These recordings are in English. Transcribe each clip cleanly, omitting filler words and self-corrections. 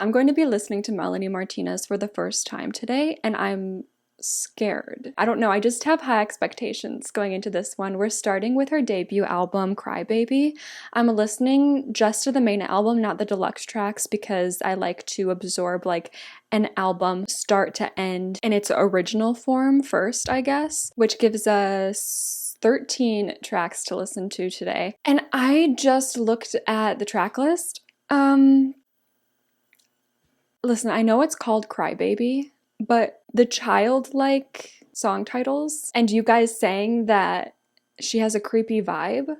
I'm going to be listening to Melanie Martinez for the first time today, and I'm scared. I don't know, I just have high expectations going into this one. We're starting with her debut album, Crybaby. I'm listening just to the main album, not the deluxe tracks, because I like to absorb like an album start to end in its original form first, I guess, which gives us 13 tracks to listen to today. And I just looked at the track list. Listen, I know it's called Crybaby, but the childlike song titles and you guys saying that she has a creepy vibe,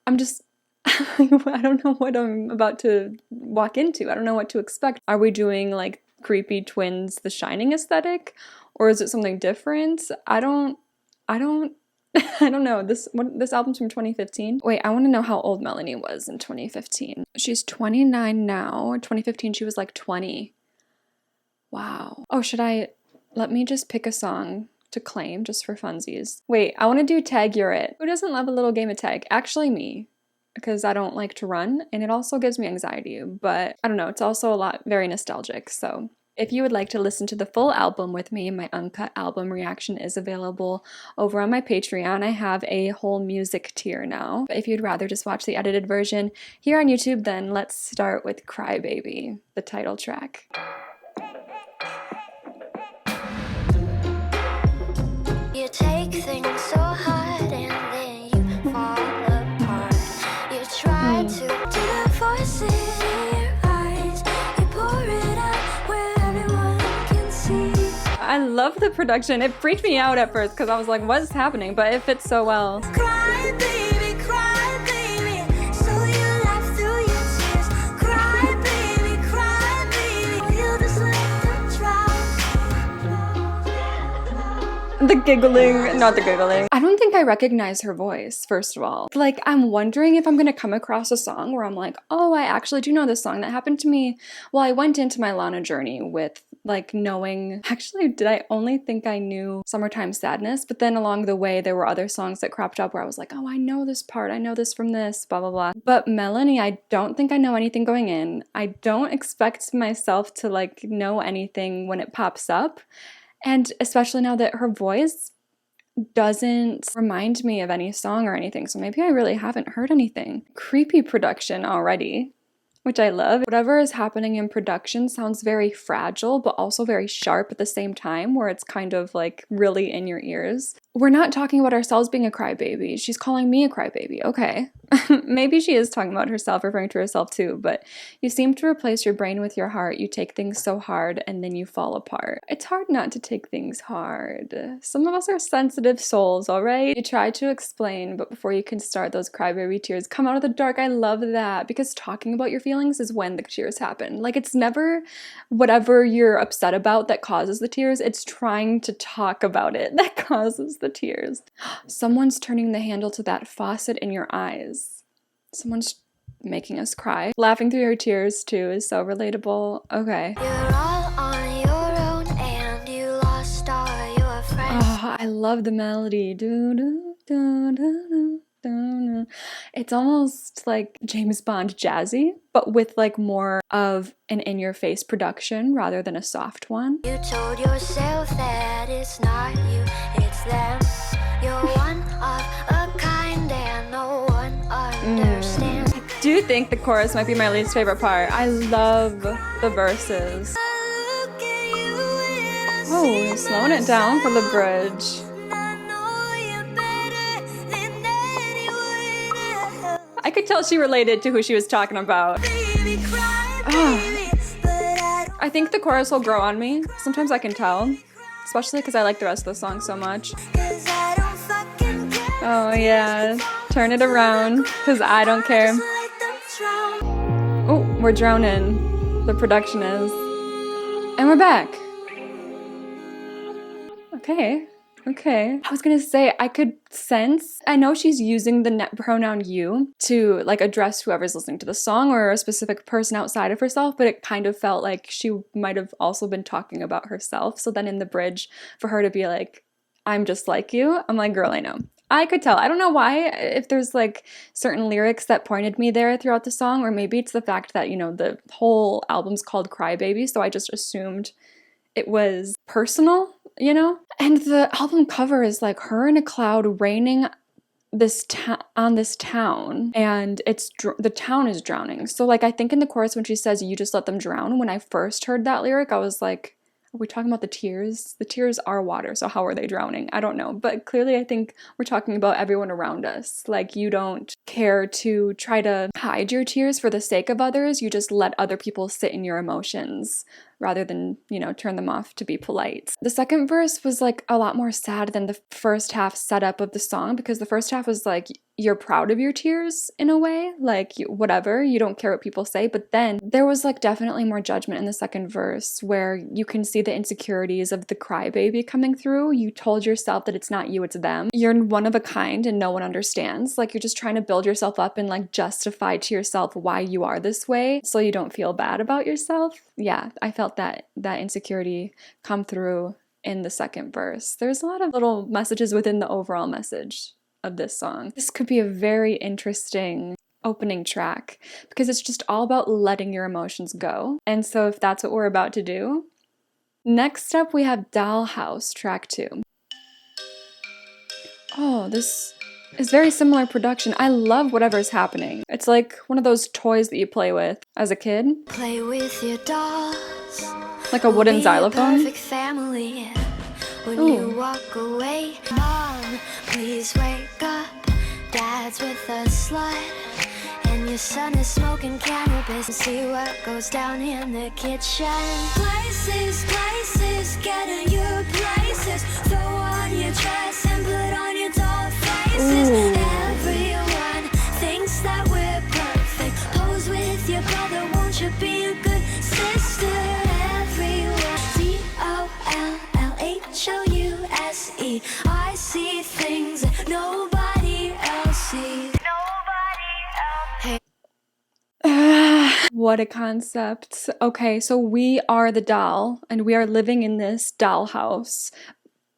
I'm just, I don't know what I'm about to walk into. I don't know what to expect. Are we doing like creepy twins, The Shining aesthetic? Or is it something different? I don't I don't know. This album's from 2015. Wait, I want to know how old Melanie was in 2015. She's 29 now. In 2015, she was like 20. Wow. Oh, let me just pick a song to claim just for funsies. Wait, I want to do Tag You're It. Who doesn't love a little game of tag? Actually me, because I don't like to run and it also gives me anxiety, but I don't know, it's also very nostalgic, so. If you would like to listen to the full album with me, my uncut album reaction is available over on my Patreon. I have a whole music tier now. But if you'd rather just watch the edited version here on YouTube, then let's start with Crybaby, the title track. You take things so hard and then you fall apart. You try to do the voices in your eyes. You pour it out where everyone can see. I love the production. It freaked me out at first because I was like, what's happening? But it fits so well. Cry, baby, so you laugh through your tears. Cry, baby, you just let them drown. The giggling, not the giggling. I don't think I recognize her voice, first of all. Like, I'm wondering if I'm gonna come across a song where I'm like, oh, I actually do know this song. That happened to me. Well, I went into my Lana journey with like knowing, actually, did I only think I knew Summertime Sadness? But then along the way, there were other songs that cropped up where I was like, oh, I know this part. I know this from this, blah, blah, blah. But Melanie, I don't think I know anything going in. I don't expect myself to like know anything when it pops up. And especially now that her voice doesn't remind me of any song or anything. So maybe I really haven't heard anything. Creepy production already, which I love. Whatever is happening in production sounds very fragile, but also very sharp at the same time, where it's kind of like really in your ears. We're not talking about ourselves being a crybaby. She's calling me a crybaby. Okay. Maybe she is talking about herself, referring to herself too, but you seem to replace your brain with your heart. You take things so hard and then you fall apart. It's hard not to take things hard. Some of us are sensitive souls, all right? You try to explain, but before you can start, those crybaby tears come out of the dark. I love that, because talking about your feelings is when the tears happen. Like, it's never whatever you're upset about that causes the tears. It's trying to talk about it that causes the tears. Someone's turning the handle to that faucet in your eyes. Someone's making us cry. Laughing through your tears too is so relatable. Okay. You're all on your own and you lost all your friends. Oh, I love the melody. Do, do, do, do, do, do. It's almost like James Bond jazzy, but with like more of an in-your-face production rather than a soft one. You told yourself that it's not you, it's them. You're one of a kind and no one understands. I do think the chorus might be my least favorite part. I love the verses. Oh, slowing it down for the bridge. I could tell she related to who she was talking about. Oh. I think the chorus will grow on me. Sometimes I can tell, especially because I like the rest of the song so much. Oh yeah, turn it around, because I don't care. Oh, we're drowning. The production is. And we're back. Okay. I was gonna say, I could sense, I know she's using the pronoun you to like address whoever's listening to the song or a specific person outside of herself, but it kind of felt like she might have also been talking about herself. So then in the bridge, for her to be like, I'm just like you, I'm like, girl, I know. I could tell. I don't know why, if there's like certain lyrics that pointed me there throughout the song, or maybe it's the fact that, you know, the whole album's called Crybaby, so I just assumed it was personal, you know? And the album cover is like her in a cloud raining on this town, and the town is drowning. So like I think in the chorus when she says you just let them drown, when I first heard that lyric, I was like, are we talking about the tears? The tears are water, so how are they drowning? I don't know. But clearly I think we're talking about everyone around us. Like, you don't care to try to hide your tears for the sake of others. You just let other people sit in your emotions rather than, you know, turn them off to be polite. The second verse was like a lot more sad than the first half setup of the song, because the first half was like, you're proud of your tears in a way, like whatever, you don't care what people say. But then there was like definitely more judgment in the second verse, where you can see the insecurities of the crybaby coming through. You told yourself that it's not you, it's them. You're one of a kind and no one understands. Like, you're just trying to build yourself up and like justify to yourself why you are this way so you don't feel bad about yourself. Yeah, I felt that insecurity come through in the second verse. There's a lot of little messages within the overall message of this song. This could be a very interesting opening track, because it's just all about letting your emotions go. And so if that's what we're about to do, next up we have Dollhouse, track 2. Oh, this is very similar production. I love whatever's happening. It's like one of those toys that you play with as a kid. Play with your dolls. Like a wooden xylophone. Perfect family. When you walk away, Mom, please wake up. Dad's with a slut, and your son is smoking cannabis. See what goes down in the kitchen. Places, get in your places. Throw on your dress and put on your doll faces. Everyone thinks that we're perfect. Pose with your brother, won't you be a good sister? Everyone, DOLLHOUSE. I see things that nobody else sees. What a concept. Okay, so we are the doll, and we are living in this dollhouse.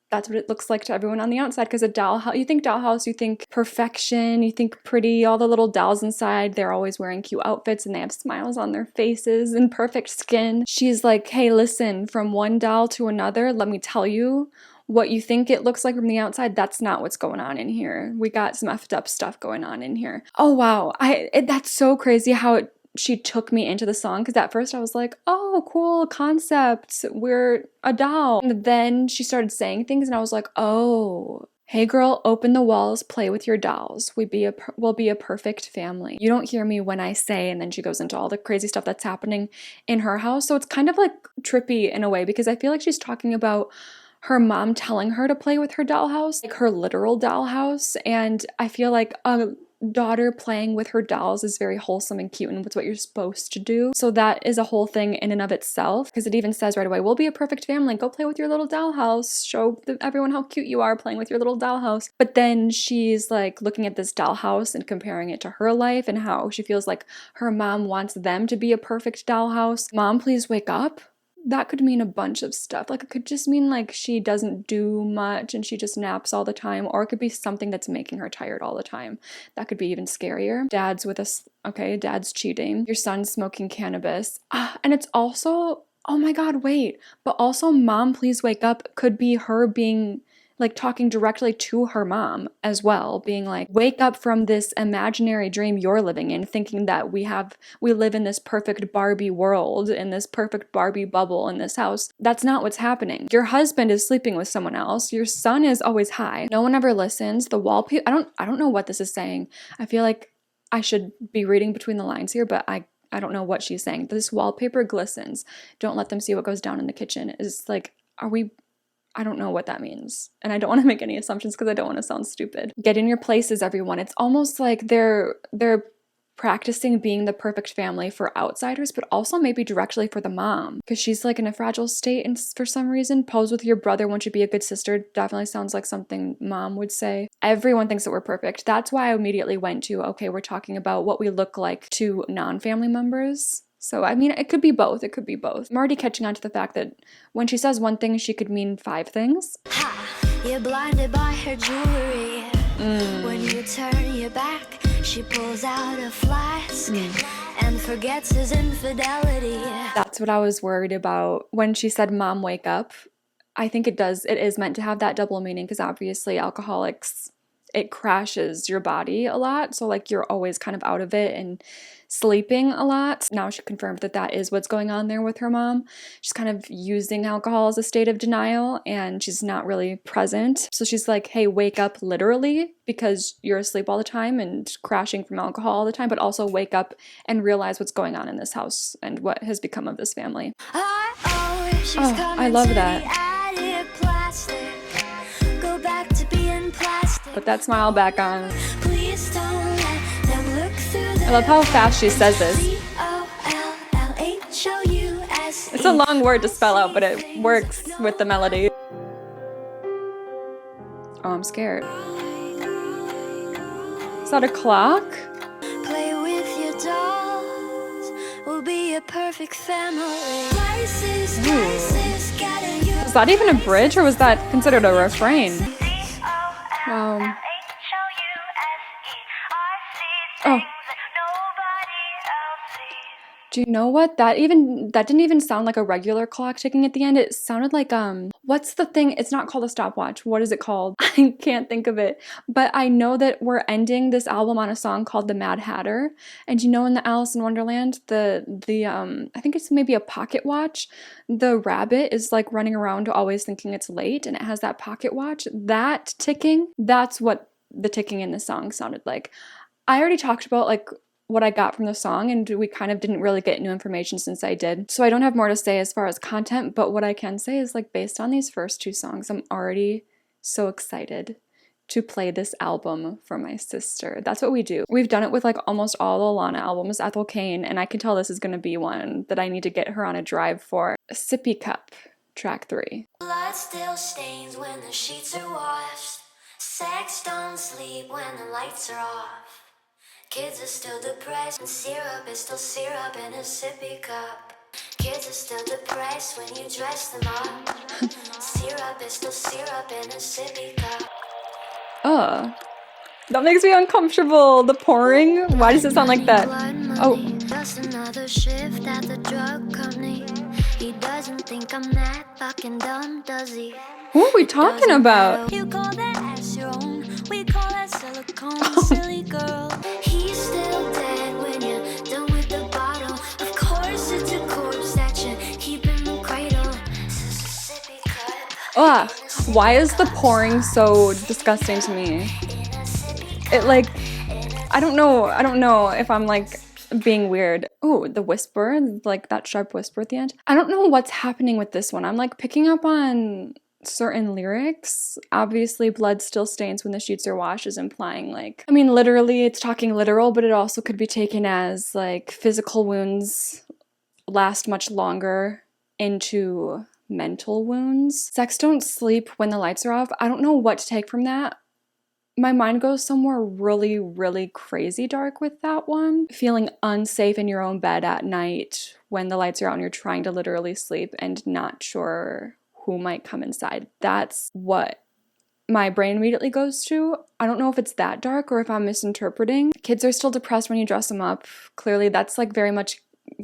That's what it looks like to everyone on the outside, because a dollhouse, you think dollhouse, you think perfection, you think pretty, all the little dolls inside, they're always wearing cute outfits and they have smiles on their faces and perfect skin. She's like, hey, listen, from one doll to another, let me tell you, what you think it looks like from the outside, that's not what's going on in here. We got some effed up stuff going on in here. Oh wow, that's so crazy how she took me into the song, because at first I was like, oh, cool concept, we're a doll. And then she started saying things and I was like, oh, hey girl, open the walls, play with your dolls. We'll be a perfect family. You don't hear me when I say, and then she goes into all the crazy stuff that's happening in her house. So it's kind of like trippy in a way, because I feel like she's talking about her mom telling her to play with her dollhouse, like her literal dollhouse. And I feel like a daughter playing with her dolls is very wholesome and cute, and it's what you're supposed to do. So that is a whole thing in and of itself, because it even says right away, we'll be a perfect family. Go play with your little dollhouse. Show everyone how cute you are playing with your little dollhouse. But then she's like looking at this dollhouse and comparing it to her life, and how she feels like her mom wants them to be a perfect dollhouse. Mom, please wake up. That could mean a bunch of stuff. Like, it could just mean like she doesn't do much and she just naps all the time, or it could be something that's making her tired all the time. That could be even scarier. Dad's with us. Okay, dad's cheating. Your son's smoking cannabis. And it's also, oh my god, wait. But also, Mom, please wake up could be her being like talking directly to her mom as well, being like, wake up from this imaginary dream you're living in, thinking that we live in this perfect Barbie world, in this perfect Barbie bubble in this house. That's not what's happening. Your husband is sleeping with someone else. Your son is always high. No one ever listens. The wallpaper, I don't know what this is saying. I feel like I should be reading between the lines here, but I don't know what she's saying. This wallpaper glistens. Don't let them see what goes down in the kitchen. Is like, I don't know what that means. And I don't want to make any assumptions because I don't want to sound stupid. Get in your places, everyone. It's almost like they're practicing being the perfect family for outsiders, but also maybe directly for the mom, because she's like in a fragile state, and for some reason, pose with your brother, won't you be a good sister, definitely sounds like something mom would say. Everyone thinks that we're perfect. That's why I immediately went to, okay, we're talking about what we look like to non-family members. So, I mean, it could be both. It could be both. I'm already catching on to the fact that when she says one thing, she could mean 5 things. Ha! You're blinded by her jewelry. When you turn your back, she pulls out a flask and forgets his infidelity. That's what I was worried about when she said, "Mom, wake up." I think it is meant to have that double meaning because obviously alcoholics, it crashes your body a lot. So like you're always kind of out of it and sleeping a lot. Now she confirmed that that is what's going on there with her mom. She's kind of using alcohol as a state of denial and she's not really present. So she's like, hey, wake up literally because you're asleep all the time and crashing from alcohol all the time, but also wake up and realize what's going on in this house and what has become of this family. Oh, I love that. Put that smile back on. I love how fast she says this. It's a long word to spell out, but it works with the melody. Oh, I'm scared. Is that a clock? Play with your dolls. We'll be a perfect family. Was that even a bridge or was that considered a refrain? Oh. Do you know what? That didn't even sound like a regular clock ticking at the end. It sounded like what's the thing? It's not called a stopwatch. What is it called? I can't think of it. But I know that we're ending this album on a song called The Mad Hatter. And you know in the Alice in Wonderland, the I think it's maybe a pocket watch. The rabbit is like running around always thinking it's late and it has that pocket watch. That ticking, that's what the ticking in the song sounded like. I already talked about like what I got from the song and we kind of didn't really get new information since I did. So I don't have more to say as far as content, but what I can say is like based on these first two songs, I'm already so excited to play this album for my sister. That's what we do. We've done it with like almost all the Lana albums, Ethel Cain, and I can tell this is going to be one that I need to get her on a drive for. Sippy Cup, track 3. Blood still stains when the sheets are washed. Sex don't sleep when the lights are off. Kids are still depressed and syrup is still syrup in a sippy cup. Kids are still depressed when you dress them up. Syrup is still syrup in a sippy cup. That makes me uncomfortable. The pouring. Why does it sound like that? Oh. Just another shift at the drug company. He doesn't think I'm that fucking dumb, does he? Who are we talking about? You call that ass your own. We call that silicone, silly girl. He's still dead when you're done with the bottle. Of course it's a corpse that you keep in the cradle. Mississippi cut. Why is the pouring so disgusting to me? It like, I don't know if I'm like being weird. Oh, the whisper, like that sharp whisper at the end. I don't know what's happening with this one. I'm like picking up on certain lyrics. Obviously, blood still stains when the sheets are washed is implying like, I mean, literally it's talking literal, but it also could be taken as like physical wounds last much longer into mental wounds. Sex don't sleep when the lights are off. I don't know what to take from that. My mind goes somewhere really, really crazy dark with that one. Feeling unsafe in your own bed at night when the lights are out and you're trying to literally sleep and not sure who might come inside. That's what my brain immediately goes to. I don't know if it's that dark or if I'm misinterpreting. Kids are still depressed when you dress them up. Clearly, that's like very much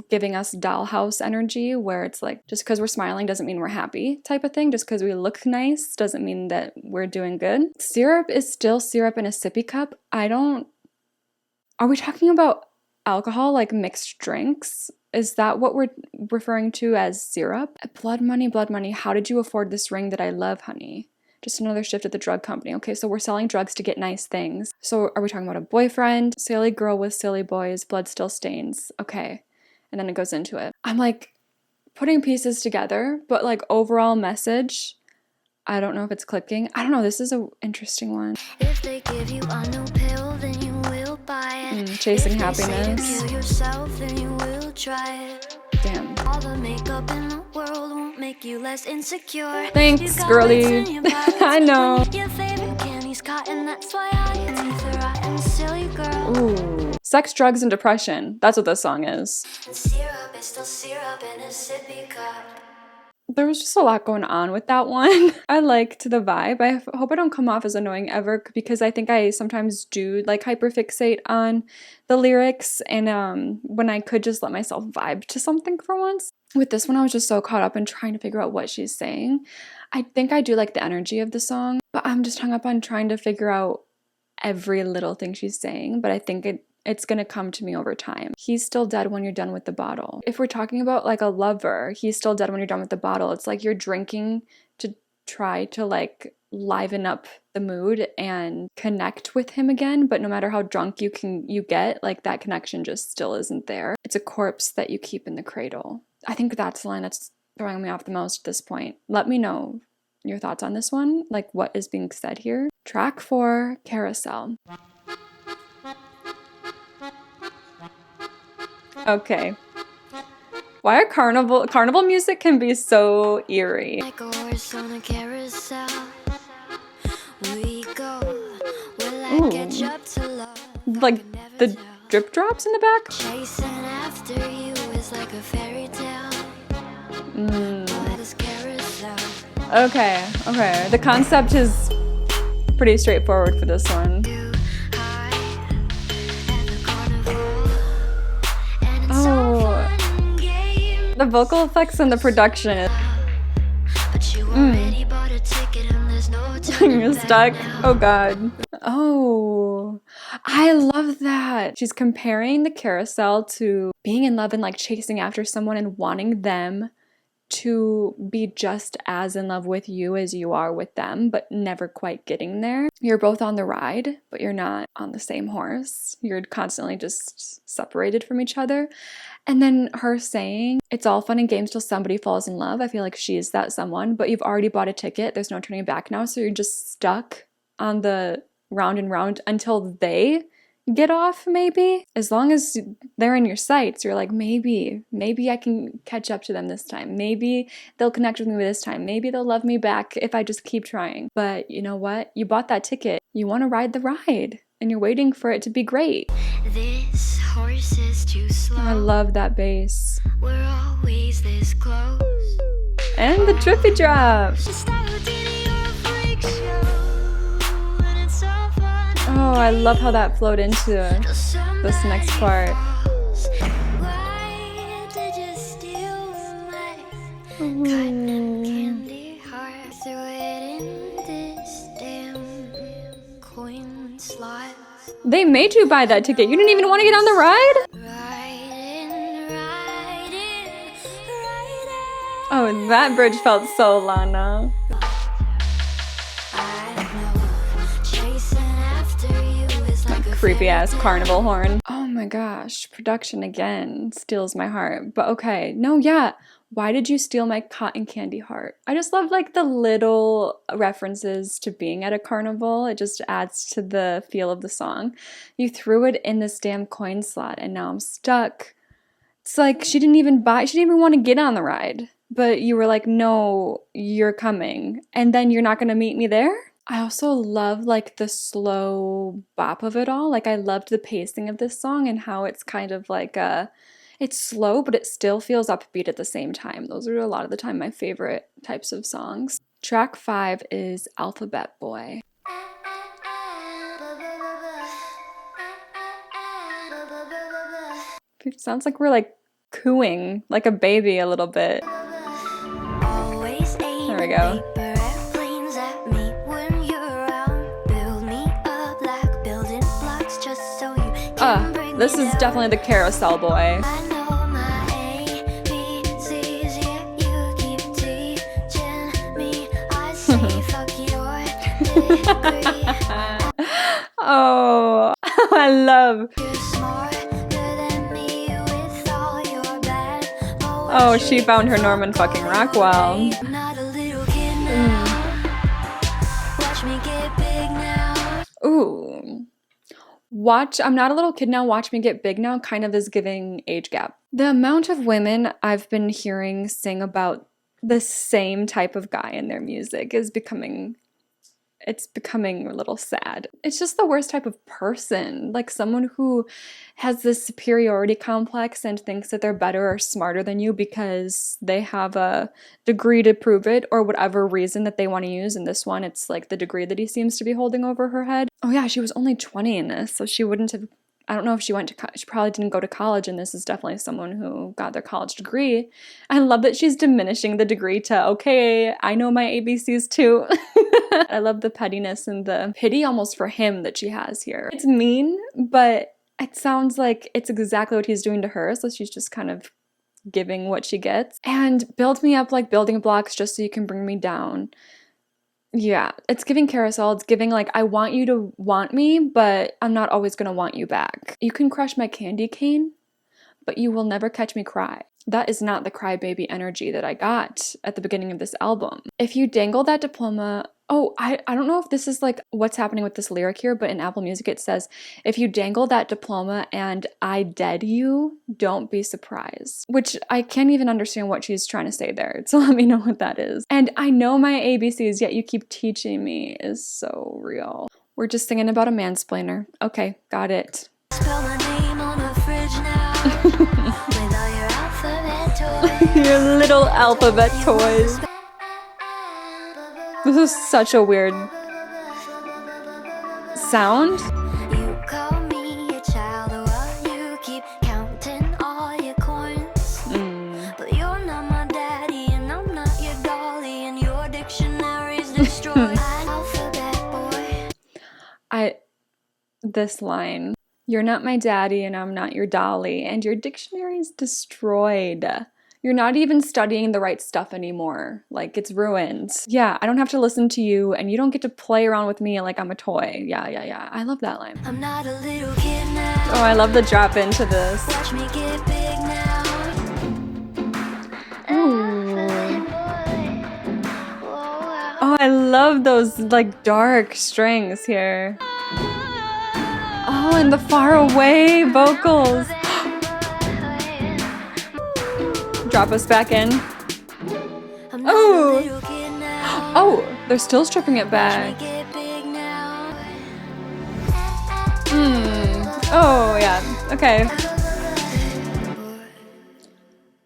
giving us Dollhouse energy where it's like just because we're smiling doesn't mean we're happy type of thing. Just because we look nice doesn't mean that we're doing good. Syrup is still syrup in a sippy cup. Are we talking about alcohol, like mixed drinks? Is that what we're referring to as syrup? Blood money, how did you afford this ring that I love, honey? Just another shift at the drug company. Okay, so we're selling drugs to get nice things. So are we talking about a boyfriend? Silly girl with silly boys, blood still stains. Okay. And then it goes into it. I'm like putting pieces together, but like overall message, I don't know if it's clicking. I don't know. This is an interesting one. If they give you a new pill, then you will buy it. Chasing if happiness. Say to kill yourself, then you will try it. Damn. All the makeup in the world won't make you less insecure. Thanks, girly. I know. Your favorite candy's cotton, that's why all your teeth are rotten, silly girl. Ooh. Sex, drugs, and depression. That's what this song is. And syrup is still syrup in a sippy cup. There was just a lot going on with that one. I liked the vibe. I hope I don't come off as annoying ever because I think I sometimes do like hyperfixate on the lyrics and when I could just let myself vibe to something for once. With this one, I was just so caught up in trying to figure out what she's saying. I think I do like the energy of the song, but I'm just hung up on trying to figure out every little thing she's saying, but I think it's gonna come to me over time. He's still dead when you're done with the bottle. If we're talking about like a lover, he's still dead when you're done with the bottle. It's like you're drinking to try to like liven up the mood and connect with him again, but no matter how drunk you get, like that connection just still isn't there. It's a corpse that you keep in the cradle. I think that's the line that's throwing me off the most at this point. Let me know your thoughts on this one, like what is being said here. Track 4, Carousel. Okay. Why are carnival music can be so eerie? Like a horse on a carousel, we go. Will I catch up to love? Like the drip drops in the back? Chasing after you is like a fairy tale. This carousel. Okay. The concept is pretty straightforward for this one. The vocal effects and the production is... You're stuck? Oh god. Oh, I love that. She's comparing the carousel to being in love and like chasing after someone and wanting them to be just as in love with you as you are with them, but never quite getting there. You're both on the ride, but you're not on the same horse. You're constantly just separated from each other. And then her saying, it's all fun and games till somebody falls in love. I feel like she's that someone, but you've already bought a ticket. There's no turning back now. So you're just stuck on the round and round until they get off, maybe. As long as they're in your sights, you're like, maybe I can catch up to them this time. Maybe they'll connect with me this time. Maybe they'll love me back if I just keep trying. But you know what? You bought that ticket. You want to ride the ride and you're waiting for it to be great. This horse is too slow. I love that bass. We're always this close. And the drippy drop. Oh, I love how that flowed into this next part. They made you buy that ticket. You didn't even want to get on the ride? Oh, that bridge felt so Lana. Creepy ass carnival horn. Oh my gosh, production again steals my heart. But okay, no, yeah. Why did you steal my cotton candy heart? I just love like the little references to being at a carnival. It just adds to the feel of the song. You threw it in this damn coin slot and now I'm stuck. It's like she didn't even want to get on the ride. But you were like, no, you're coming. And then you're not going to meet me there? I also love like the slow bop of it all. Like I loved the pacing of this song and how it's kind of like it's slow, but it still feels upbeat at the same time. Those are a lot of the time my favorite types of songs. Track 5 is Alphabet Boy. It sounds like we're like cooing like a baby a little bit. There we go. This is definitely the Carousel boy. Oh, I love. Oh, she found her Norman fucking Rockwell. Ooh. I'm Not a Little Kid Now, Watch Me Get Big Now kind of is giving age gap. The amount of women I've been hearing sing about the same type of guy in their music is becoming it's becoming a little sad. It's just the worst type of person, like someone who has this superiority complex and thinks that they're better or smarter than you because they have a degree to prove it, or whatever reason that they want to use. In this one, it's like the degree that he seems to be holding over her head. Oh yeah, she was only 20 in this, so she wouldn't have, I don't know if she went to she probably didn't go to college, and this is definitely someone who got their college degree. I love that she's diminishing the degree to, okay, I know my ABCs too. I love the pettiness and the pity almost for him that she has here. It's mean, but it sounds like it's exactly what he's doing to her, so she's just kind of giving what she gets. And build me up like building blocks just so you can bring me down. Yeah, it's giving Carousel. It's giving like, I want you to want me, but I'm not always gonna want you back. You can crush my candy cane, but you will never catch me cry. That is not the crybaby energy that I got at the beginning of this album. If you dangle that diploma, oh, I don't know if this is like what's happening with this lyric here, but in Apple Music it says, if you dangle that diploma and I dead you, don't be surprised. Which I can't even understand what she's trying to say there, so let me know what that is. And I know my ABCs, yet you keep teaching me is so real. We're just singing about a mansplainer. Okay, got it. Spell my name on the fridge now. With all your alphabet toys. Your little alphabet toys. This is such a weird sound. You call me a child, while you keep counting all your coins. But you're not my daddy, and I'm not your dolly, and your dictionary's destroyed. Alphabet boy. This line. You're not my daddy and I'm not your dolly, and your dictionary's destroyed. You're not even studying the right stuff anymore. Like, it's ruined. Yeah, I don't have to listen to you, and you don't get to play around with me like I'm a toy. Yeah. I love that line. I'm not a little kid now. Oh, I love the drop into this. Watch me get big now. Oh, I love those, like, dark strings here. Oh, and the far away vocals. Drop us back in. Oh! Oh, they're still stripping it back. Oh, yeah. Okay.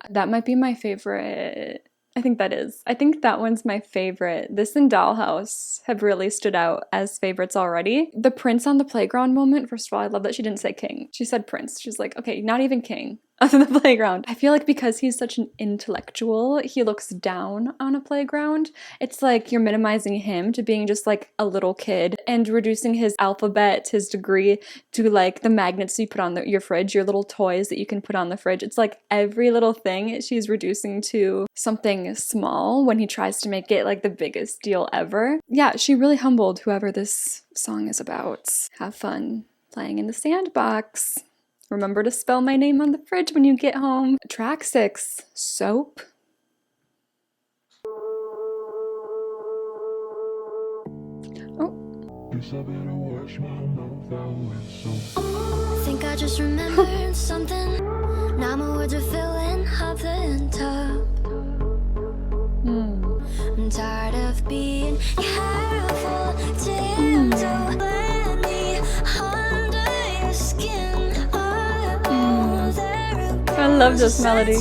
That might be my favorite. I think that is. I think that one's my favorite. This and Dollhouse have really stood out as favorites already. The Prince on the playground moment, first of all, I love that she didn't say king. She said Prince. She's like, okay, not even king on the playground. I feel like because he's such an intellectual, he looks down on a playground. It's like you're minimizing him to being just like a little kid and reducing his alphabet, his degree, to like the magnets you put on your fridge, your little toys that you can put on the fridge. It's like every little thing she's reducing to something small when he tries to make it like the biggest deal ever. Yeah, she really humbled whoever this song is about. Have fun playing in the sandbox. Remember to spell my name on the fridge when you get home. Track 6, Soap. Oh. I think I just remembered something. Now my words are filling up the tub. I'm tired of being careful. Tiptoe, let me under your skin. I love this melody.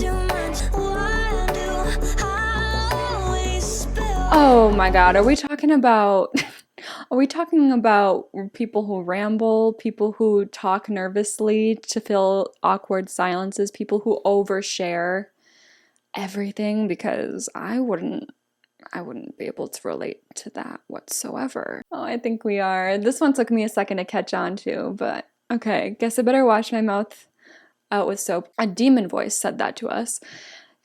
Oh my god, are we talking about people who ramble, people who talk nervously to fill awkward silences, people who overshare everything? Because I wouldn't be able to relate to that whatsoever. Oh, I think we are. This one took me a second to catch on to, but okay, guess I better wash my mouth out with soap. A demon voice said that to us.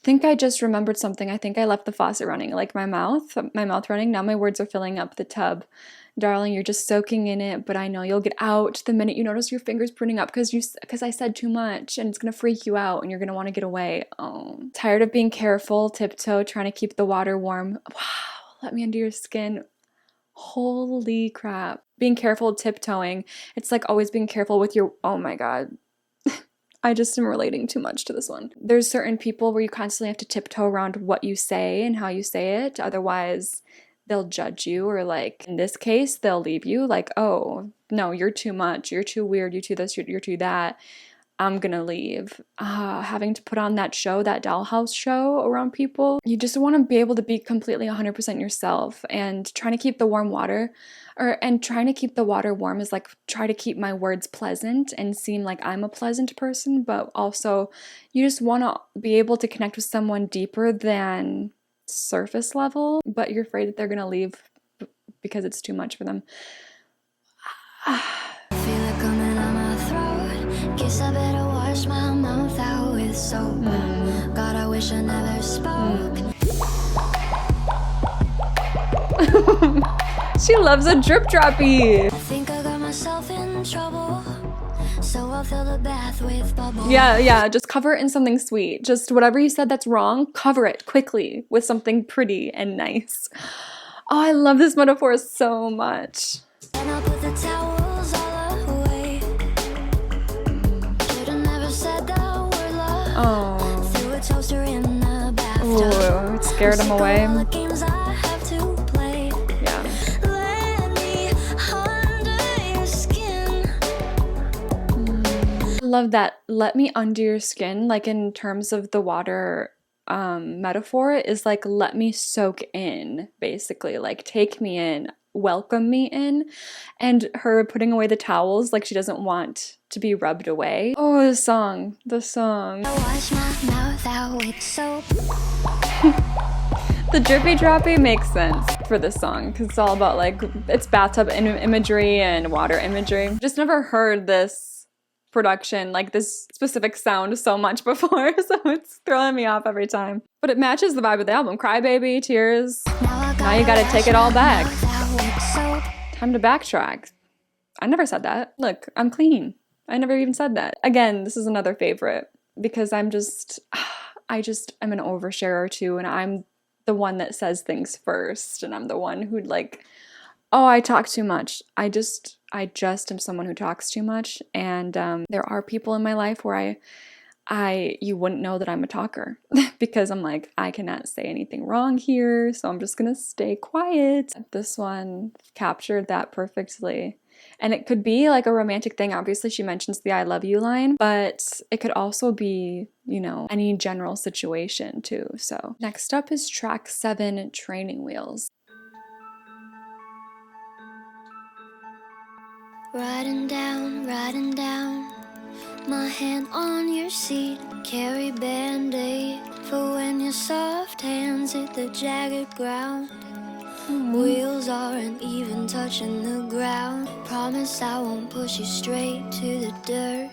Think I just remembered something. I think I left the faucet running, like my mouth running. Now my words are filling up the tub. Darling, you're just soaking in it, but I know you'll get out the minute you notice your fingers printing up because I said too much, and it's gonna freak you out and you're gonna want to get away. Oh, tired of being careful, tiptoe, trying to keep the water warm. Wow, let me under your skin. Holy crap. Being careful, tiptoeing. It's like always being careful with your, oh my god. I just am relating too much to this one. There's certain people where you constantly have to tiptoe around what you say and how you say it. Otherwise, they'll judge you, or like in this case, they'll leave you like, oh, no, you're too much. You're too weird. You're too this, you're too that. I'm gonna leave. Having to put on that show, that Dollhouse show around people. You just want to be able to be completely 100% yourself, and trying to keep the warm water, and trying to keep the water warm is like try to keep my words pleasant and seem like I'm a pleasant person, but also you just want to be able to connect with someone deeper than surface level, but you're afraid that they're gonna leave because it's too much for them. Feel it coming on my throat. Guess I better wash my mouth out with soap. God, I wish I never spoke. She loves a drip droppy. I think I got myself in trouble, so I'll fill the bath with bubbles. Yeah, just cover it in something sweet. Just whatever you said that's wrong, cover it quickly with something pretty and nice. Oh, I love this metaphor so much. And I'll put the towels all away. Should've never said that word, love. Oh. Threw a toaster in the bathtub. Ooh, it scared him away. All the games I have to play. Yeah. Let me under your skin. I love that. Let me under your skin, like in terms of the water metaphor, is like let me soak in, basically. Like take me in, welcome me in. And her putting away the towels, like she doesn't want to be rubbed away. Oh, the song. I wash my mouth out with soap. The drippy droppy makes sense for this song because it's all about like it's bathtub imagery and water imagery. Just never heard this production, like this specific sound, so much before, so it's throwing me off every time. But it matches the vibe of the album. Crybaby, tears. Now you gotta take it all back. Time to backtrack. I never said that. Look, I'm clean. I never even said that. Again, this is another favorite because I am an oversharer too, and I'm the one that says things first, and I'm the one who like, oh, I talk too much. I just am someone who talks too much, and there are people in my life where you wouldn't know that I'm a talker because I'm like, I cannot say anything wrong here, so I'm just gonna stay quiet. This one captured that perfectly. And it could be like a romantic thing. Obviously, she mentions the I love you line, but it could also be, you know, any general situation too. So next up is track 7, Training Wheels. Riding down, my hand on your seat. Carry Band-Aid for when your soft hands hit the jagged ground. Wheels aren't even touching the ground. Promise I won't push you straight to the dirt.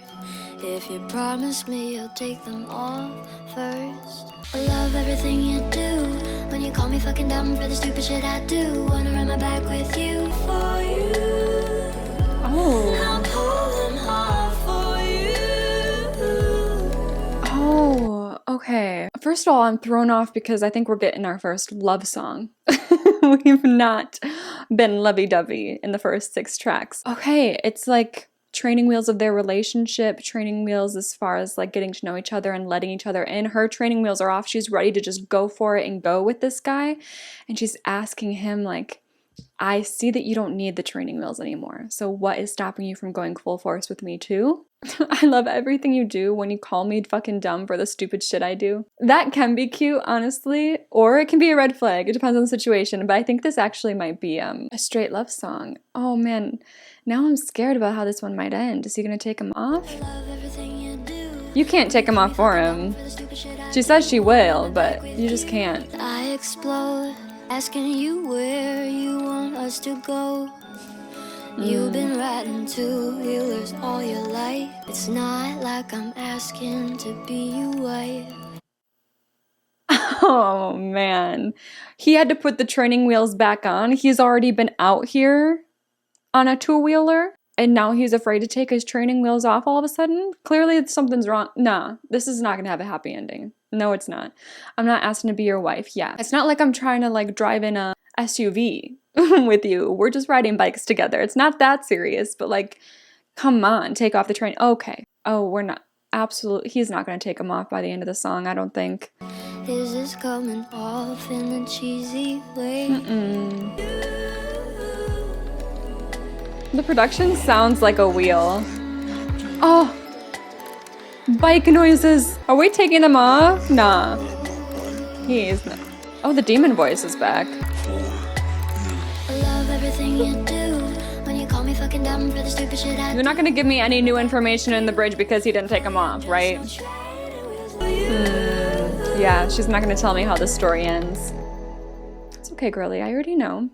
If you promise me you'll take them off first. I love everything you do. When you call me fucking dumb for the stupid shit I do. Wanna run my back with you for you. I'll pull them off for you. Oh, okay. First of all, I'm thrown off because I think we're getting our first love song. We've not been lovey-dovey in the first 6 tracks. Okay, it's like training wheels of their relationship, training wheels as far as like getting to know each other and letting each other in. Her training wheels are off. She's ready to just go for it and go with this guy. And she's asking him like, I see that you don't need the training wheels anymore. So what is stopping you from going full force with me too? I love everything you do when you call me fucking dumb for the stupid shit I do. That can be cute, honestly, or it can be a red flag. It depends on the situation. But I think this actually might be a straight love song. Oh man, now I'm scared about how this one might end. Is he gonna take him off? You can't take him off for him. She says she will, but you just can't. I explode, asking you where you want us to go. You've been riding 2-wheelers all your life. It's not like I'm asking to be your wife. Oh man, he had to put the training wheels back on. He's already been out here on a 2-wheeler and now he's afraid to take his training wheels off all of a sudden. Clearly something's wrong. Nah, this is not gonna have a happy ending. No, it's not. I'm not asking to be your wife. Yeah, it's not like I'm trying to like drive in a SUV with you. We're just riding bikes together. It's not that serious, but like, come on, take off the train. Okay. Oh, we're not. Absolutely. He's not going to take him off by the end of the song, I don't think. Is this coming off in a cheesy way? The production sounds like a wheel. Oh, bike noises. Are we taking them off? Nah. He is not. Oh, the demon voice is back. I love everything you do. When you call me fucking dumb for the stupid shit I You're not gonna give me any new information in the bridge because he didn't take them off, right? Yeah, she's not gonna tell me how the story ends. It's okay, girly, I already know.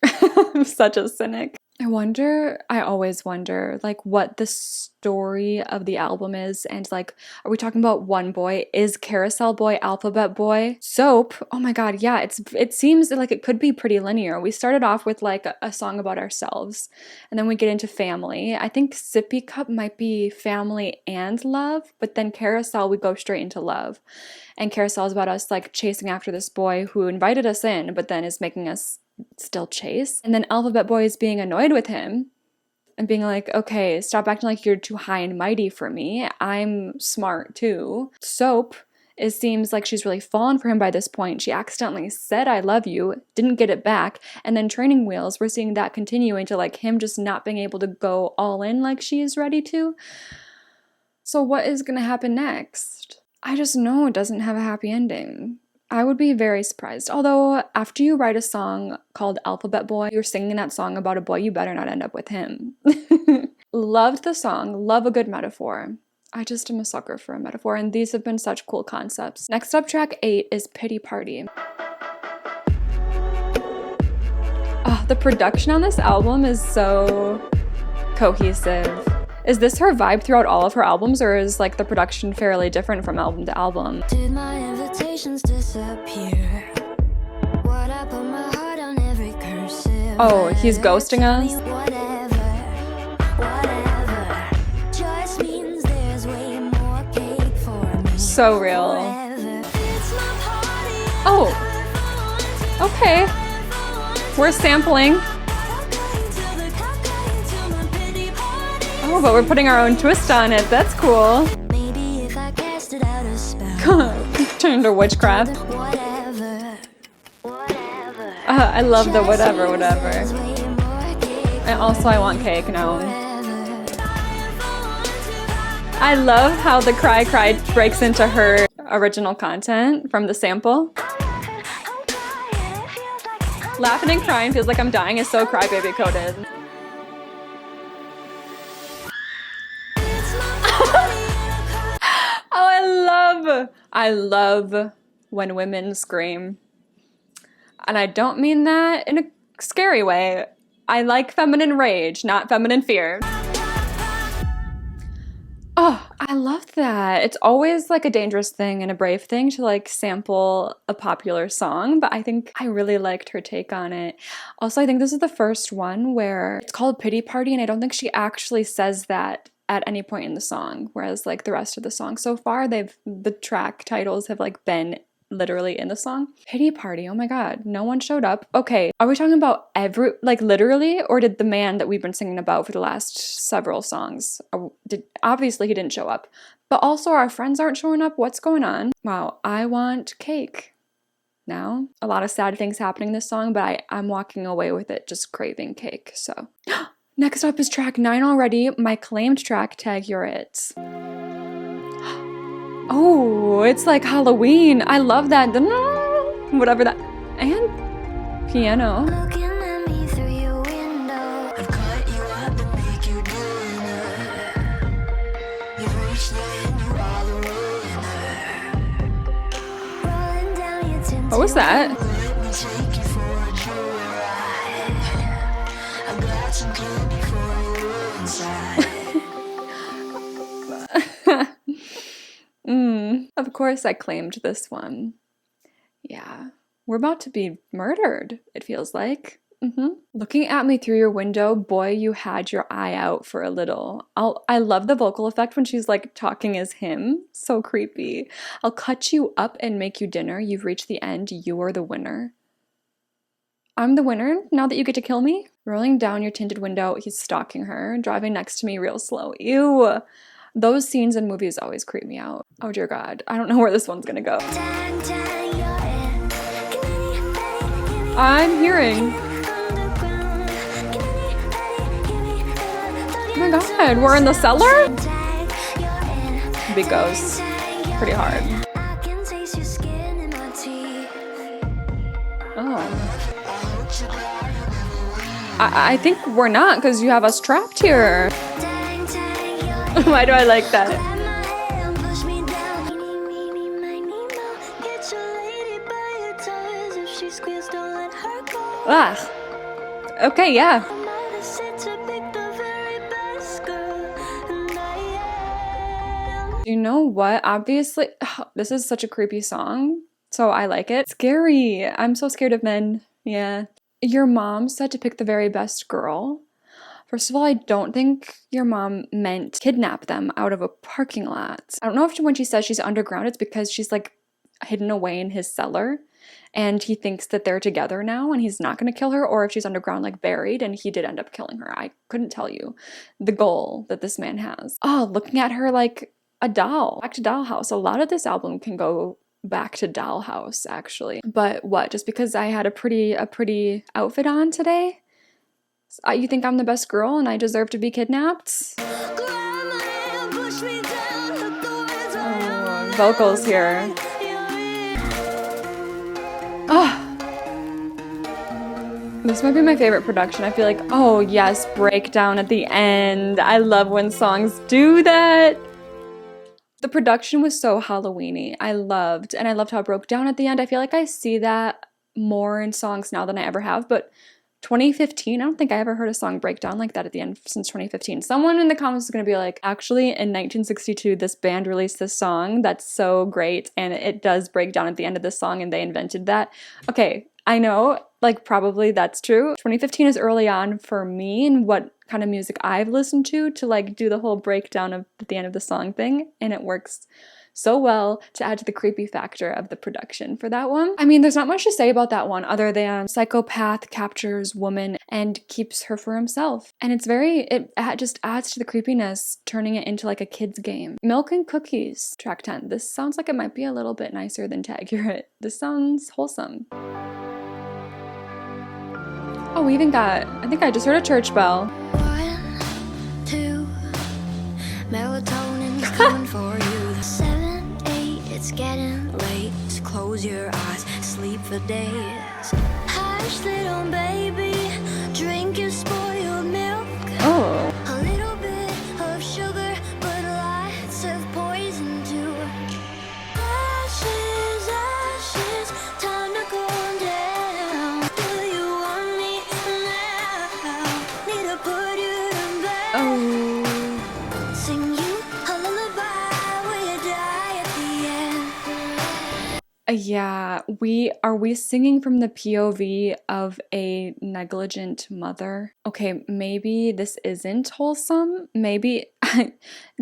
I'm such a cynic. I always wonder, like, what the story of the album is, and, like, are we talking about one boy? Is Carousel Boy Alphabet Boy? Soap, oh my god, yeah, it seems like it could be pretty linear. We started off with, like, a song about ourselves, and then we get into family. I think Sippy Cup might be family and love, but then Carousel, we go straight into love. And Carousel is about us, like, chasing after this boy who invited us in, but then is making us still chase. And then Alphabet Boy is being annoyed with him and being like, okay, stop acting like you're too high and mighty for me. I'm smart too. Soap, it seems like she's really fallen for him by this point. She accidentally said, I love you, didn't get it back. And then Training Wheels, we're seeing that continue into like him just not being able to go all in like she is ready to. So what is going to happen next? I just know it doesn't have a happy ending. I would be very surprised. Although, after you write a song called Alphabet Boy, you're singing that song about a boy, you better not end up with him. Loved the song, love a good metaphor. I just am a sucker for a metaphor, and these have been such cool concepts. Next up, track 8 is Pity Party. Oh, the production on this album is so cohesive. Is this her vibe throughout all of her albums, or is like the production fairly different from album to album? Did my invitations disappear? What I put my heart on every cursive. Oh, he's ghosting us? Whatever. Just means there's way more cake for me. So real. It's my party. Oh, okay. We're sampling. Oh, but we're putting our own twist on it. That's cool. Maybe if I cast it out a spell. Turn to witchcraft. Whatever. I love the whatever. And also, I want cake now. I love how the cry breaks into her original content from the sample. Laughing and crying feels like I'm dying is so crybaby coded. Oh, I love when women scream. And I don't mean that in a scary way. I like feminine rage, not feminine fear. Oh, I love that. It's always like a dangerous thing and a brave thing to like sample a popular song, but I think I really liked her take on it. Also, I think this is the first one where it's called Pity Party, and I don't think she actually says that at any point in the song, whereas like the rest of the song so far, the track titles have like been literally in the song. Pity Party, oh my god, no one showed up. Okay, are we talking about literally, or did the man that we've been singing about for the last several songs, obviously he didn't show up, but also our friends aren't showing up? What's going on? Wow, I want cake now. A lot of sad things happening in this song, but I'm walking away with it just craving cake, so. Next up is track 9 already, my claimed track, Tag You're It. Oh, it's like Halloween. I love that. Whatever that. And piano. Looking at me through your window. I've cut you up and make you dinner. You've reached the end, you are the ruiner. Rolling down your tinted What was that? Let me take you for a joyride. I've got some candy for you inside. Of course I claimed this one. Yeah. We're about to be murdered, it feels like. Looking at me through your window, boy, you had your eye out for a little. I love the vocal effect when she's like talking as him. So creepy. I'll cut you up and make you dinner. You've reached the end. You are the winner. I'm the winner now that you get to kill me? Rolling down your tinted window, he's stalking her, driving next to me real slow. Ew. Those scenes in movies always creep me out. Oh dear God. I don't know where this one's gonna go. I'm hearing. Oh my God, we're in the cellar? Beat goes pretty hard. Oh. I think we're not, because you have us trapped here. Why do I like that? Ah. Okay, yeah. You know what? Obviously, this is such a creepy song, so I like it. Scary. I'm so scared of men. Yeah. Your mom said to pick the very best girl. First of all, I don't think your mom meant kidnap them out of a parking lot. I don't know if when she says she's underground, it's because she's like hidden away in his cellar and he thinks that they're together now and he's not going to kill her, or if she's underground like buried and he did end up killing her. I couldn't tell you the goal that this man has. Oh, looking at her like a doll. Back to Dollhouse. A lot of this album can go back to Dollhouse, actually. But what? Just because I had a pretty outfit on today? You think I'm the best girl and I deserve to be kidnapped? Oh, vocals here. Oh. This might be my favorite production. I feel like, oh yes, breakdown at the end. I love when songs do that. The production was so Halloween-y. I loved how it broke down at the end. I feel like I see that more in songs now than I ever have, but 2015, I don't think I ever heard a song break down like that at the end since 2015. Someone in the comments is going to be like, actually, in 1962, this band released this song that's so great, and it does break down at the end of the song, and they invented that. Okay, I know, like, probably that's true. 2015 is early on for me and what kind of music I've listened to like do the whole breakdown of at the end of the song thing, and it works so well to add to the creepy factor of the production for that one. I mean, there's not much to say about that one other than psychopath captures woman and keeps her for himself. And it just adds to the creepiness, turning it into like a kid's game. Milk and Cookies, track 10. This sounds like it might be a little bit nicer than Tag You're It. This sounds wholesome. Oh, we even got, I think I just heard a church bell. 1, 2, melatonin's coming for you. 7, 8, it's getting late. Just close your eyes, sleep for days. Hush, little baby, drink your spoiled milk. Oh. A little bit of sugar, but lots of poison too. Ashes, ashes, time to calm down. Do you want me now? Need to put you to bed. Oh. Sing you a lullaby when you die at the end. Yeah, are we singing from the POV of a negligent mother? Okay, maybe this isn't wholesome. Maybe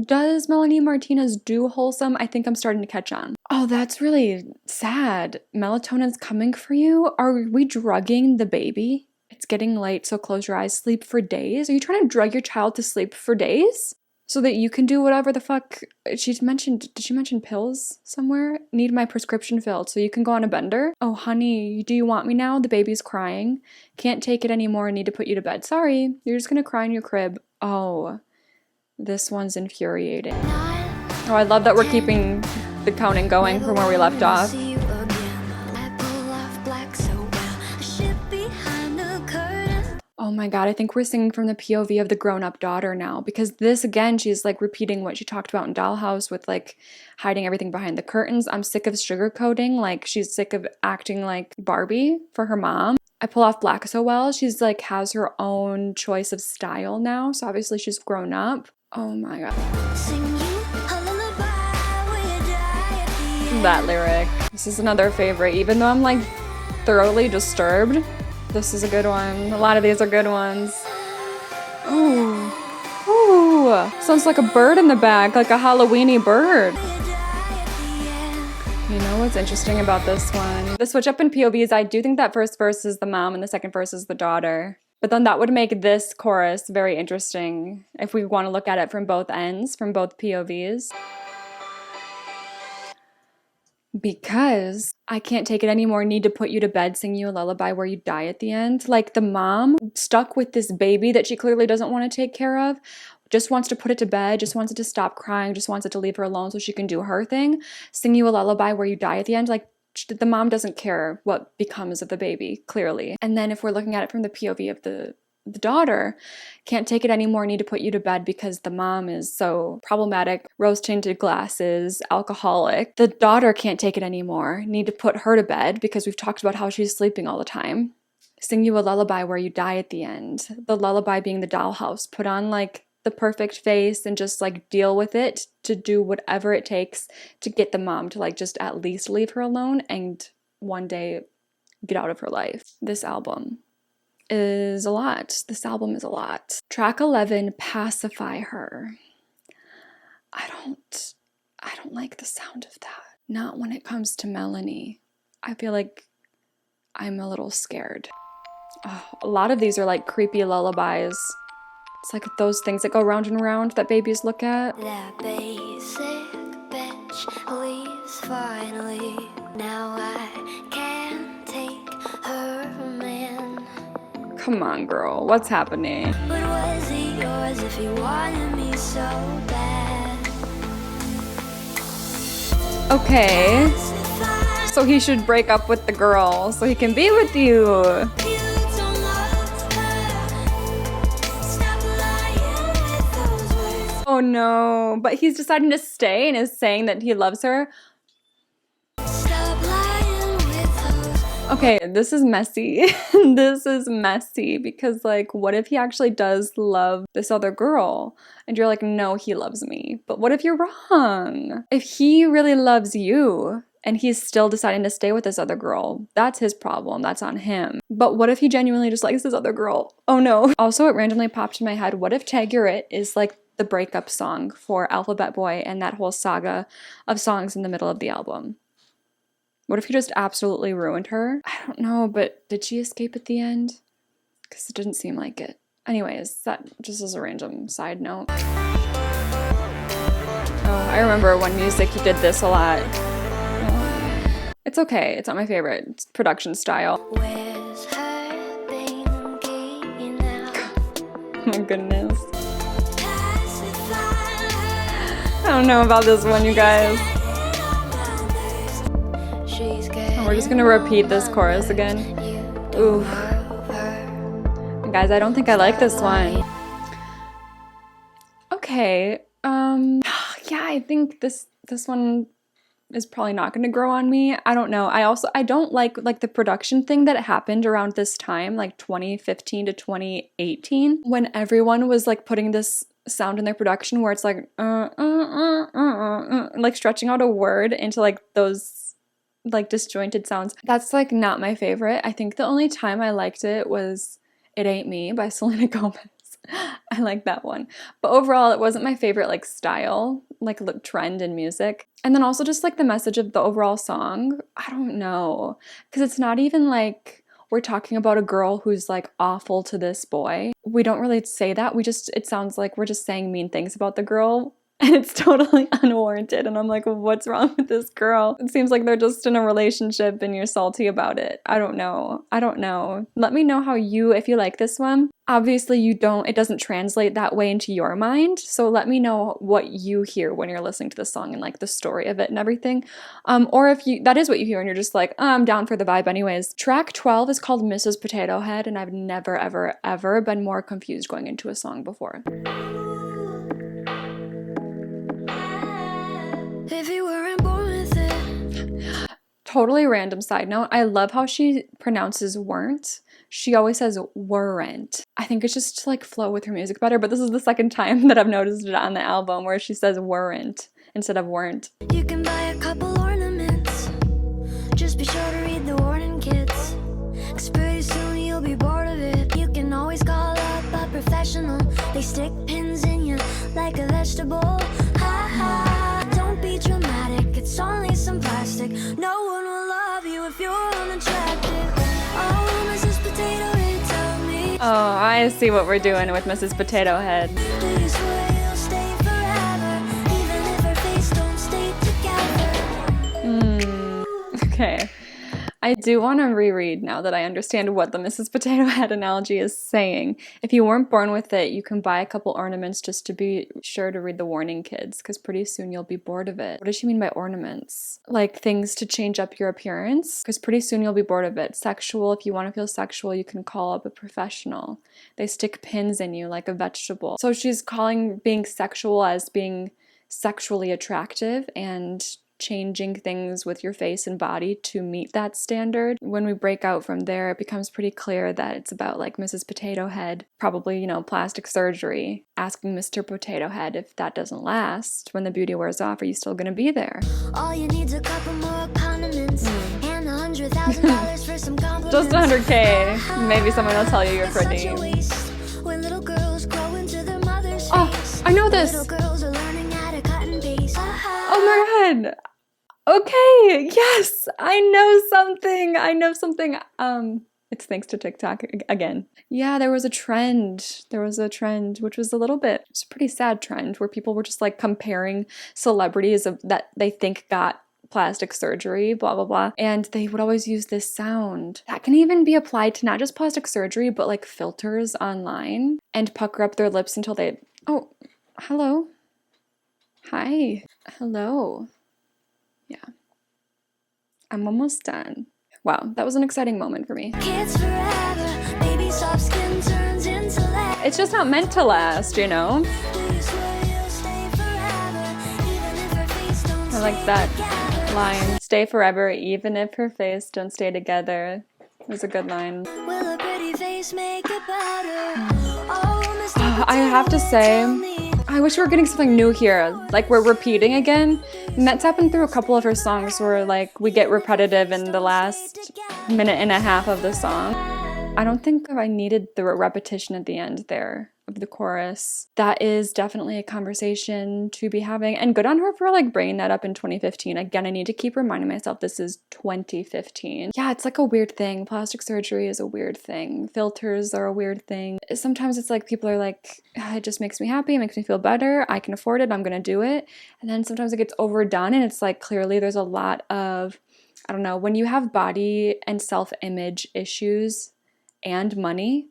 does Melanie Martinez do wholesome? I think I'm starting to catch on. Oh, that's really sad. Melatonin's coming for you? Are we drugging the baby? It's getting late, so close your eyes. Sleep for days? Are you trying to drug your child to sleep for days? So that you can do whatever the fuck did she mention pills somewhere? Need my prescription filled so you can go on a bender? Oh, honey, do you want me now? The baby's crying. Can't take it anymore. Need to put you to bed. Sorry, you're just gonna cry in your crib. Oh, this one's infuriating. Oh, I love that we're keeping the counting going from where we left off. Oh my God, I think we're singing from the POV of the grown-up daughter now, because this, again, she's like repeating what she talked about in Dollhouse with like hiding everything behind the curtains. I'm sick of sugarcoating, like she's sick of acting like Barbie for her mom. I pull off black so well. She's like has her own choice of style now, so obviously she's grown up. Oh my God. That lyric. This is another favorite, even though I'm like thoroughly disturbed. This is a good one. A lot of these are good ones. Ooh. Ooh. Sounds like a bird in the back, like a Halloween-y bird. You know what's interesting about this one? The switch up in POVs, I do think that first verse is the mom and the second verse is the daughter. But then that would make this chorus very interesting if we want to look at it from both ends, from both POVs. Because I can't take it anymore, need to put you to bed, sing you a lullaby where you die at the end. Like the mom stuck with this baby that she clearly doesn't want to take care of, just wants to put it to bed, just wants it to stop crying, just wants it to leave her alone so she can do her thing. Sing you a lullaby where you die at the end. Like the mom doesn't care what becomes of the baby, clearly. And then if we're looking at it from the POV of the daughter, can't take it anymore, need to put you to bed because the mom is so problematic, rose-tinted glasses, alcoholic. The daughter can't take it anymore, need to put her to bed because we've talked about how she's sleeping all the time. Sing you a lullaby where you die at the end. The lullaby being the dollhouse. Put on like the perfect face and just like deal with it, to do whatever it takes to get the mom to like just at least leave her alone and one day get out of her life. This album is a lot. This album is a lot. Track 11, Pacify Her. I don't like the sound of that. Not when it comes to Melanie. I feel like I'm a little scared. Oh, a lot of these are like creepy lullabies. It's like those things that go round and round that babies look at. That basic bitch leaves finally. Now I can't take her man. Come on, girl. What's happening? But was he yours if he wanted me so bad? Okay. So he should break up with the girl so he can be with you. Oh no, but he's deciding to stay and is saying that he loves her. Okay, this is messy. This is messy because like, what if he actually does love this other girl? And you're like, no, he loves me. But what if you're wrong? If he really loves you and he's still deciding to stay with this other girl, that's his problem. That's on him. But what if he genuinely just likes this other girl? Oh no. Also, it randomly popped in my head, what if Tag You're It is like the breakup song for Alphabet Boy and that whole saga of songs in the middle of the album? What if he just absolutely ruined her? I don't know, but did she escape at the end? Because it didn't seem like it. Anyways, that just as a random side note. Oh, I remember when music he did this a lot. It's okay, it's not my favorite. It's production style. Where's her binky now? Oh my goodness. I don't know about this one, you guys. And we're just gonna repeat this chorus again. Ooh. Guys, I don't think I like this one. Okay. Yeah, I think this one is probably not going to grow on me. I don't know. I don't like the production thing that happened around this time, like 2015 to 2018, when everyone was like putting this sound in their production where it's like like stretching out a word into like those like disjointed sounds. That's like not my favorite. I think the only time I liked it was It Ain't Me by Selena Gomez. I like that one. But overall, it wasn't my favorite like style, like trend in music. And then also just like the message of the overall song, I don't know. Because it's not even like we're talking about a girl who's like awful to this boy. We don't really say that. It sounds like we're just saying mean things about the girl. And it's totally unwarranted. And I'm like, what's wrong with this girl? It seems like they're just in a relationship and you're salty about it. I don't know. Let me know how if you like this one. Obviously it doesn't translate that way into your mind. So let me know what you hear when you're listening to the song and like the story of it and everything. Or if that is what you hear and you're just like, I'm down for the vibe anyways. Track 12 is called Mrs. Potato Head, and I've never, ever, ever been more confused going into a song before. If you weren't born with it. Totally random side note. I love how she pronounces weren't. She always says weren't. I think it's just to like flow with her music better, but this is the second time that I've noticed it on the album where she says weren't instead of weren't. You can buy a couple ornaments. Just be sure to read the warning, kids. 'Cause pretty soon you'll be bored of it. You can always call up a professional. They stick pins in you like a vegetable. Ha ha. Don't be dramatic. It's only some plastic. No one will love you if you're unattractive. Oh, Mrs. Potato Head, tell me. Oh, I see what we're doing with Mrs. Potato Head. Do you swear you'll stay forever, even if our faces don't stay together? Okay. I do want to reread now that I understand what the Mrs. Potato Head analogy is saying. If you weren't born with it, you can buy a couple ornaments just to be sure to read the warning, kids, because pretty soon you'll be bored of it. What does she mean by ornaments? Like things to change up your appearance? Because pretty soon you'll be bored of it. Sexual, if you want to feel sexual, you can call up a professional. They stick pins in you like a vegetable. So she's calling being sexual as being sexually attractive and changing things with your face and body to meet that standard. When we break out from there, it becomes pretty clear that it's about like Mrs. Potato Head, probably, you know, plastic surgery, asking Mr. Potato Head if that doesn't last, when the beauty wears off, are you still gonna be there? All you need's a couple more condiments and $100,000 for some compliments. Just 100K. Maybe someone will tell you you're pretty. When little girls grow into their mother's Oh, face. I know this. Little girls are learning how to cut and paste. Oh my god. Okay, yes, I know something. It's thanks to TikTok again. Yeah, there was a trend, which was it's a pretty sad trend where people were just like comparing celebrities that they think got plastic surgery, blah, blah, blah. And they would always use this sound that can even be applied to not just plastic surgery, but like filters online, and pucker up their lips until oh, hello. Hi. Hello. Yeah. I'm almost done. Wow, that was an exciting moment for me. Kids forever, baby soft skin turns into lead. It's just not meant to last, you know? Do you swear you'll stay forever, even if her face don't I like stay that together? line. Stay forever, even if her face don't stay together. It was a good line. Will a pretty face make it better? Oh, Mr. I have to Potato Head, say, tell me. I wish we were getting something new here. Like we're repeating again. And that's happened through a couple of her songs where like we get repetitive in the last minute and a half of the song. I don't think I needed the repetition at the end there of the chorus. That is definitely a conversation to be having, and good on her for like bringing that up in 2015. Again, I need to keep reminding myself this is 2015. Yeah, it's like a weird thing. Plastic surgery is a weird thing. Filters are a weird thing. Sometimes it's like people are like, it just makes me happy, it makes me feel better, I can afford it, I'm gonna do it. And then sometimes it gets overdone and it's like clearly there's a lot of, I don't know, when you have body and self-image issues and money,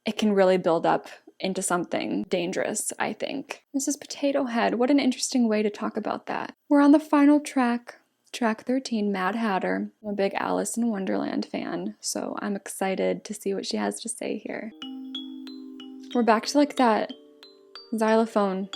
it can really build up into something dangerous, I think. Mrs. Potato Head, what an interesting way to talk about that. We're on the final track, track 13, Mad Hatter. I'm a big Alice in Wonderland fan, so I'm excited to see what she has to say here. We're back to like that xylophone.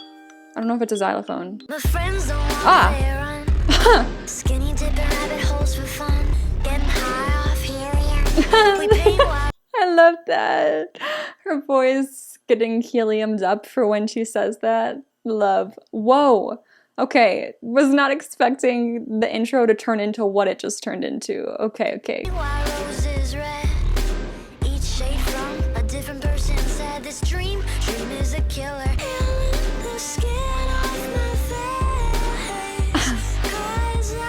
I don't know if it's a xylophone. My friends don't want to run. Skinny dipping rabbit holes for fun. Getting high off helium. We paint wild. I love that. Her voice getting heliumed up for when she says that. Love. Whoa. Okay. Was not expecting the intro to turn into what it just turned into. Okay. While roses red, each shade from a different person said this dream is a killer. The skin off my face, 'cause I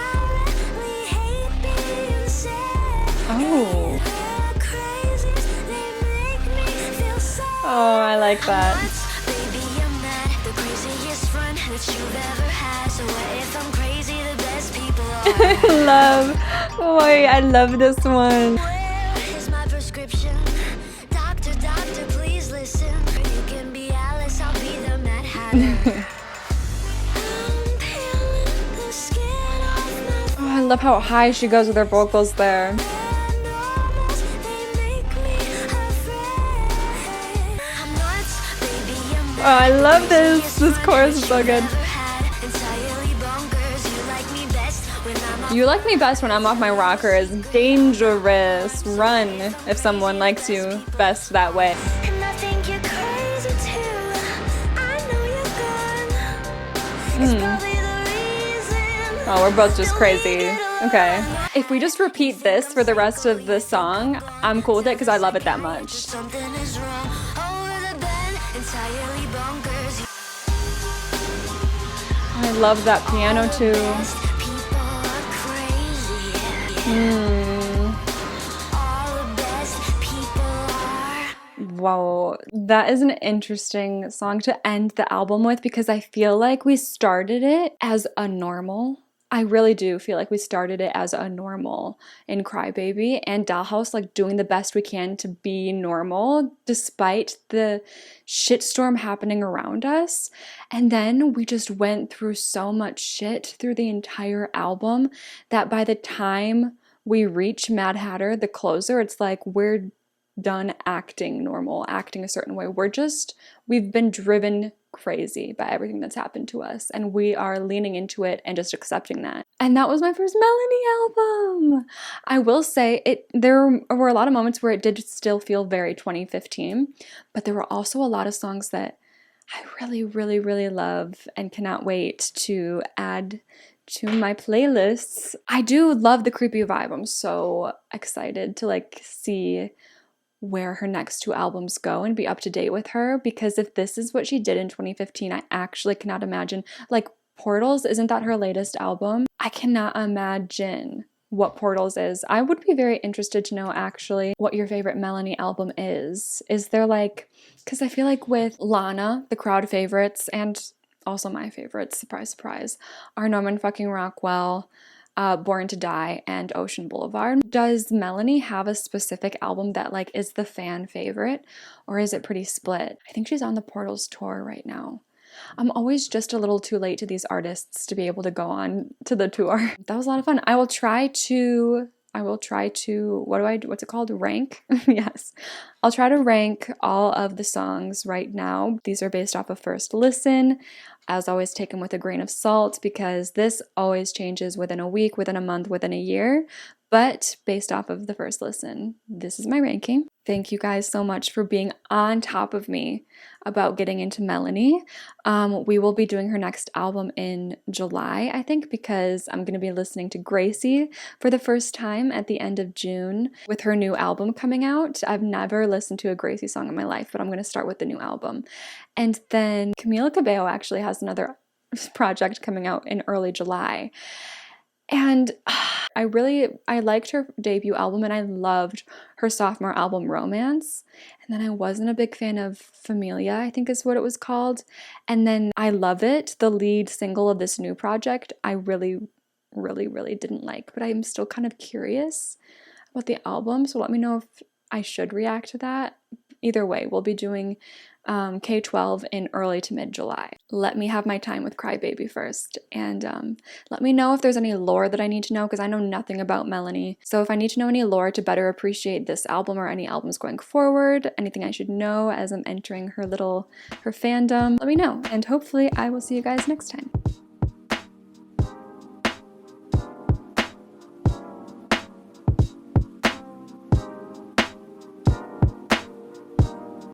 really hate being sad. Oh. They're crazy, they make me feel sad. Oh, I like that. Baby, I'm mad, the craziest friend that you've ever had. So what if I'm crazy, the best people are? I love this one. Where is my prescription? Doctor, please listen. You can be Alice, I'll be the Mad Hatter. I'm peeling the skin off my Oh, I love how high she goes with her vocals there. normals. They make me afraid. I'm nuts, baby, I'm Oh, I love this. This chorus is so good. entirely bonkers. You like me best when I'm on. You like me best when I'm off my rocker is dangerous. Run if someone likes you best that way. And I think you're crazy too. I know you're good. It's probably the reason. Oh, we're both just crazy. Okay. If we just repeat this for the rest of the song, I'm cool with it because I love it that much. Something is wrong. Over the bed, entirely bonkers. I love that piano too. People are crazy. All the best people are. Wow, that is an interesting song to end the album with because I feel like we started it as a normal. I really do feel like we started it as a normal in Crybaby and Dollhouse, like doing the best we can to be normal despite the shitstorm happening around us. And then we just went through so much shit through the entire album that by the time we reach Mad Hatter, the closer, it's like we're done acting normal, acting a certain way. We've been driven crazy by everything that's happened to us, and we are leaning into it and just accepting that. And that was my first Melanie album. I will say there were a lot of moments where it did still feel very 2015, but there were also a lot of songs that I really, really, really love and cannot wait to add to my playlists. I do love the creepy vibe. I'm so excited to like see where her next two albums go and be up to date with her, because if this is what she did in 2015, I actually cannot imagine, like, Portals, isn't that her latest album? I cannot imagine what Portals is. I would be very interested to know actually what your favorite Melanie album is. Is there like, because I feel like with Lana, the crowd favorites, and also my favorites, surprise, surprise, are Norman fucking Rockwell, Born to Die, and Ocean Boulevard. Does Melanie have a specific album that like is the fan favorite, or is it pretty split? I think she's on the Portals tour right now. I'm always just a little too late to these artists to be able to go on to the tour. That was a lot of fun. I will try to, what's it called? Rank? Yes. I'll try to rank all of the songs right now. These are based off of first listen. As always, take them with a grain of salt because this always changes within a week, within a month, within a year. But based off of the first listen, this is my ranking. Thank you guys so much for being on top of me about getting into Melanie. We will be doing her next album in July, I think, because I'm going to be listening to Gracie for the first time at the end of June with her new album coming out. I've never listened to a Gracie song in my life, but I'm going to start with the new album. And then Camila Cabello actually has another project coming out in early July. And I liked her debut album and I loved her sophomore album, Romance. And then I wasn't a big fan of Familia, I think is what it was called. And then I Love It, the lead single of this new project, I really, really, really didn't like. But I'm still kind of curious about the album. So let me know if I should react to that. Either way, we'll be doing K-12 in early to mid-July. Let me have my time with Crybaby first, and let me know if there's any lore that I need to know, because I know nothing about Melanie. So if I need to know any lore to better appreciate this album or any albums going forward, anything I should know as I'm entering her fandom, let me know, and hopefully I will see you guys next time.